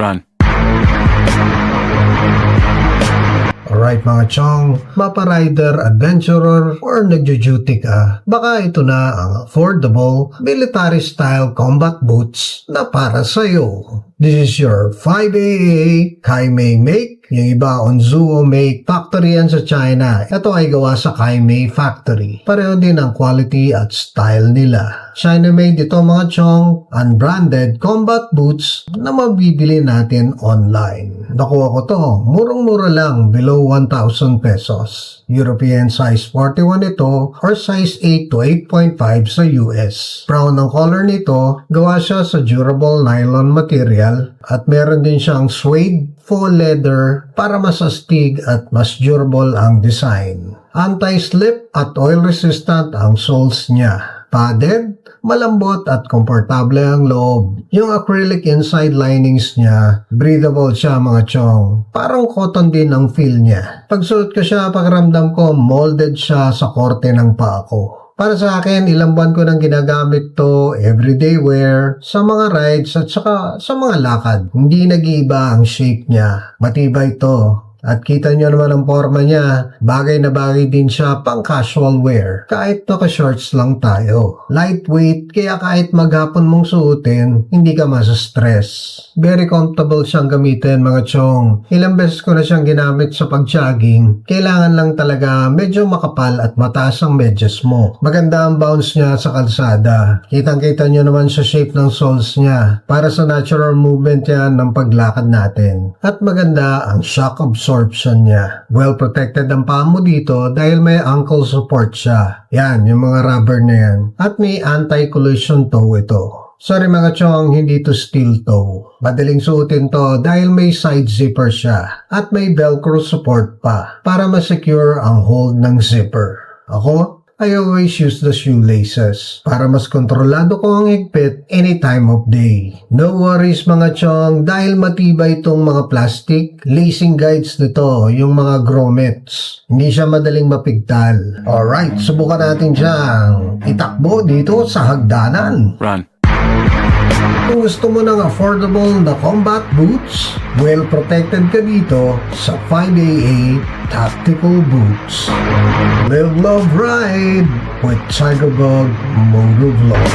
Run. Alright mga chong, mapa-rider, adventurer, or nagjo-duty ka, baka ito na ang affordable military-style combat boots na para sa'yo. This is your 5AA Kaimei make. Yung iba Onzuo make. Factory yan sa China. Ito ay gawa sa Kaimei Factory. Pareho din ang quality at style nila. China made ito mga chong, unbranded combat boots na mabibili natin online. Nakuha ko to, murang-mura lang, below 1,000 pesos. European size 41 ito or size 8 to 8.5 sa US. Brown ang color nito, gawa siya sa durable nylon material at meron din siyang suede faux leather para mas astig at mas durable ang design. Anti-slip at oil-resistant ang soles niya. Padded, malambot at komportable ang loob. Yung acrylic inside linings niya, breathable siya mga chong. Parang cotton din ang feel niya. Pagsuot ko siya, pakiramdam ko molded siya sa korte ng paa ko. Para sa akin, ilang buwan ko nang ginagamit to, everyday wear, sa mga rides at saka sa mga lakad. Hindi nag-iiba ang shape niya. Matibay to. At kita nyo naman ang forma niya, bagay na bagay din siya pang casual wear. Kahit naka-shorts lang tayo. Lightweight, kaya kahit maghapon mong suotin, hindi ka masa-stress. Very comfortable siyang gamitin mga chong. Ilang beses ko na siyang ginamit sa pag-jogging. Kailangan lang talaga medyo makapal at mataas ang medyas mo. Maganda ang bounce niya sa kalsada. Kitang-kita nyo naman sa shape ng soles niya. Para sa natural movement yan ng paglakad natin. At maganda ang shock absorption niya. Well protected ang paa mo dito dahil may ankle support siya. Yan, yung mga rubber na yan. At may anti-collision toe ito. Sorry mga chong, hindi to steel toe. Madaling suotin to dahil may side zipper siya. At may velcro support pa para ma-secure ang hold ng zipper. Ako, I always use the shoelaces para mas kontrolado ko ang higpit any time of day. No worries mga chong dahil matibay itong mga plastic. Lacing guides nito, yung mga grommets. Hindi siya madaling mapigtal. Alright, subukan natin siyang itakbo dito sa hagdanan. Run. Kung gusto mo ng affordable na combat boots, well protected ka dito sa 5AA Tactical Boots. Live, love, ride with Tigerbug Motovlog.